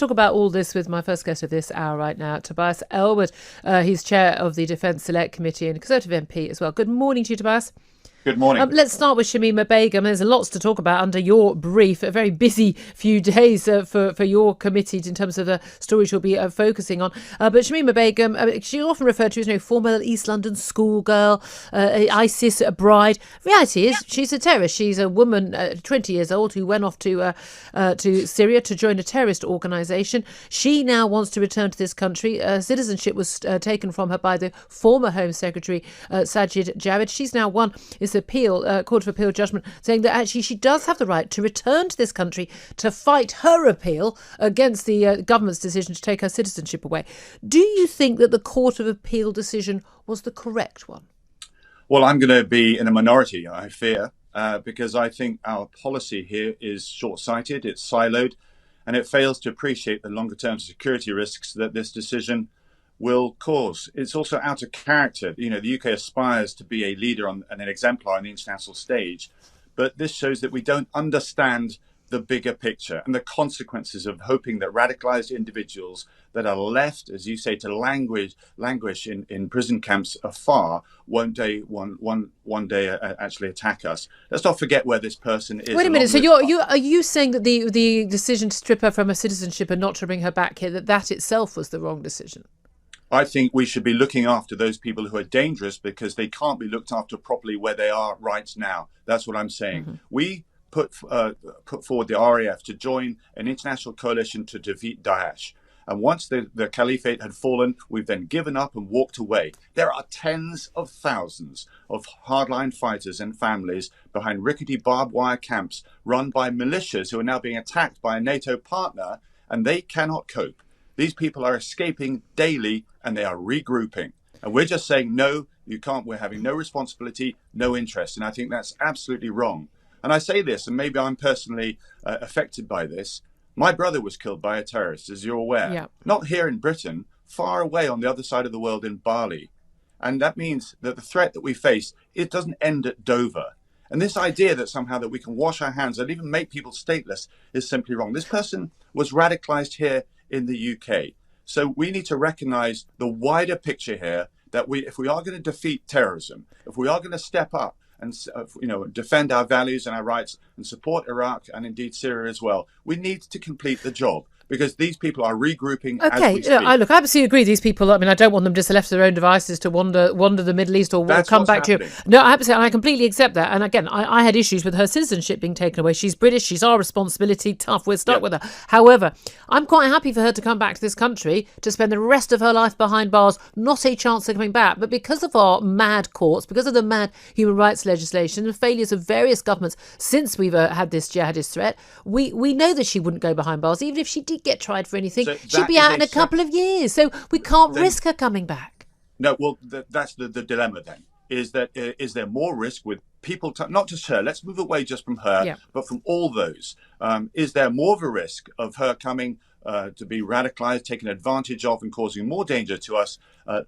talk about all this with my first guest of this hour right now, Tobias Ellwood. He's chair of the Defence Select Committee and Conservative MP as well. Good morning to you, Tobias. Good morning. Let's start with Shamima Begum. There's lots to talk about under your brief. A very busy few days for your committee in terms of the stories you'll be focusing on. But Shamima Begum, she's often referred to as former East London schoolgirl, ISIS bride. Reality is she's a terrorist. She's a woman, 20 years old, who went off to Syria to join a terrorist organisation. She now wants to return to this country. Citizenship was taken from her by the former Home Secretary, Sajid Javid. She's now won this Court of Appeal judgment saying that actually she does have the right to return to this country to fight her appeal against the government's decision to take her citizenship away. Do you think that the Court of Appeal decision was the correct one? Well, I'm going to be in a minority, I fear, because I think our policy here is short-sighted, it's siloed, and it fails to appreciate the longer-term security risks that this decision will cause. It's also out of character. The UK aspires to be a leader and an exemplar on the international stage, but this shows that we don't understand the bigger picture and the consequences of hoping that radicalised individuals that are left, as you say, to languish in prison camps afar, one day actually attack us. Let's not forget where this person is. Wait a minute. So are you saying that the decision to strip her from her citizenship and not to bring her back here, that itself was the wrong decision? I think we should be looking after those people who are dangerous because they can't be looked after properly where they are right now. That's what I'm saying. Mm-hmm. We put forward the RAF to join an international coalition to defeat Daesh. And once the caliphate had fallen, we've then given up and walked away. There are tens of thousands of hardline fighters and families behind rickety barbed wire camps run by militias who are now being attacked by a NATO partner, and they cannot cope. These people are escaping daily and they are regrouping. And we're just saying, no, you can't. We're having no responsibility, no interest. And I think that's absolutely wrong. And I say this, and maybe I'm personally affected by this. My brother was killed by a terrorist, as you're aware. Yeah. Not here in Britain, far away on the other side of the world in Bali. And that means that the threat that we face, it doesn't end at Dover. And this idea that somehow that we can wash our hands and even make people stateless is simply wrong. This person was radicalised here in the UK. So we need to recognize the wider picture here that if we are going to defeat terrorism, if we are going to step up and defend our values and our rights and support Iraq and indeed Syria as well, we need to complete the job. Because these people are regrouping as we speak. I absolutely agree. These people, I don't want them just left to their own devices to wander the Middle East or come back to Europe. No, I completely accept that. And again, I had issues with her citizenship being taken away. She's British. She's our responsibility. Tough. We're stuck with her. However, I'm quite happy for her to come back to this country to spend the rest of her life behind bars. Not a chance of coming back. But because of our mad courts, because of the mad human rights legislation, the failures of various governments since we've had this jihadist threat, we know that she wouldn't go behind bars, even if she did get tried for anything. So she'd be out in a couple of years. So we can't risk her coming back. No, well, that's the dilemma then. Is there more risk with people, not just her, let's move away just from her, but from all those. Is there more of a risk of her coming to be radicalised, taken advantage of and causing more danger to us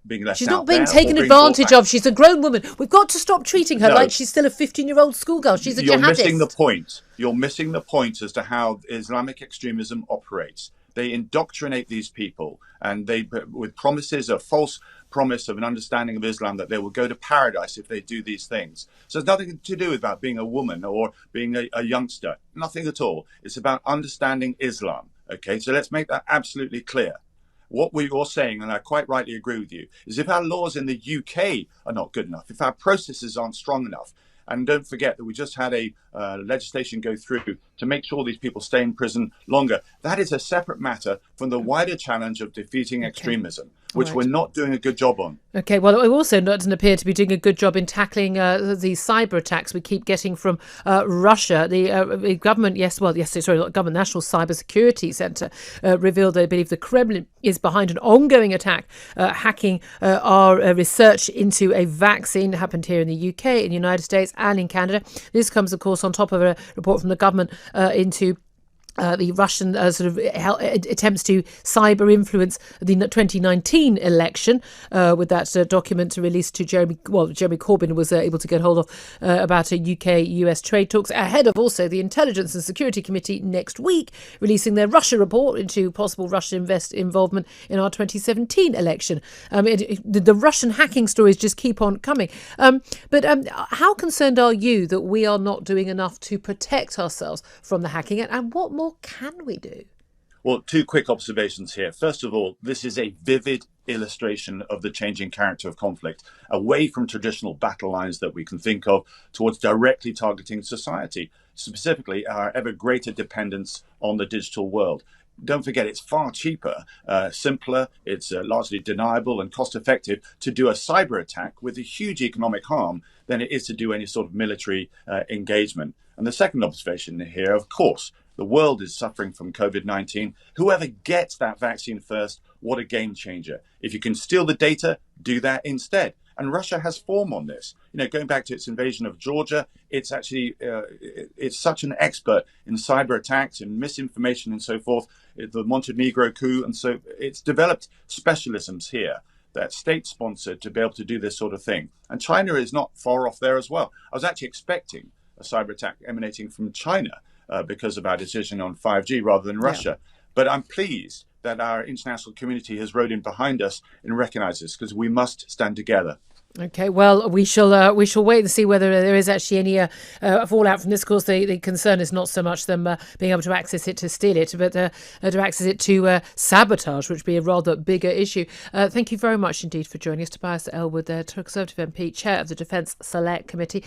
being left out? She's not being taken advantage of. She's a grown woman. We've got to stop treating her like she's still a 15-year-old schoolgirl. She's a jihadist. You're missing the point. You're missing the point as to how Islamic extremism operates. They indoctrinate these people and with promises, a false promise of an understanding of Islam that they will go to paradise if they do these things. So it's nothing to do about being a woman or being a youngster. Nothing at all. It's about understanding Islam. Okay, so let's make that absolutely clear. What we are saying, and I quite rightly agree with you, is if our laws in the UK are not good enough, if our processes aren't strong enough, and don't forget that we just had a legislation go through to make sure these people stay in prison longer. That is a separate matter from the wider challenge of defeating extremism, which we're not doing a good job on. Okay, well, it also doesn't appear to be doing a good job in tackling the cyber attacks we keep getting from Russia. The government, National Cyber Security Centre revealed they believe the Kremlin is behind an ongoing attack hacking our research into a vaccine. It happened here in the UK, in the United States and in Canada. This comes, of course, on top of a report from the government into the Russian attempts to cyber influence the 2019 election, with that document released to Jeremy Corbyn was able to get hold of about UK-US trade talks, ahead of also the Intelligence and Security Committee next week releasing their Russia report into possible Russian involvement in our 2017 election. The Russian hacking stories just keep on coming. But how concerned are you that we are not doing enough to protect ourselves from the hacking, and what more can we do? Well, two quick observations here. First of all, this is a vivid illustration of the changing character of conflict, away from traditional battle lines that we can think of towards directly targeting society, specifically our ever greater dependence on the digital world. Don't forget, it's far cheaper, simpler, it's largely deniable and cost effective to do a cyber attack with a huge economic harm than it is to do any sort of military engagement. And the second observation here, of course, the world is suffering from COVID-19. Whoever gets that vaccine first, what a game changer. If you can steal the data, do that instead. And Russia has form on this. Going back to its invasion of Georgia, it's actually it's such an expert in cyber attacks and misinformation and so forth. The Montenegro coup, and so it's developed specialisms here that's state-sponsored to be able to do this sort of thing. And China is not far off there as well. I was actually expecting a cyber attack emanating from China because of our decision on 5G rather than Russia. Yeah. But I'm pleased that our international community has rode in behind us and recognized this, because we must stand together. Okay, well, we shall wait and see whether there is actually any fallout from this. Of course, the concern is not so much them being able to access it to steal it, but to access it to sabotage, which would be a rather bigger issue. Thank you very much indeed for joining us, Tobias Ellwood, Conservative MP, Chair of the Defence Select Committee.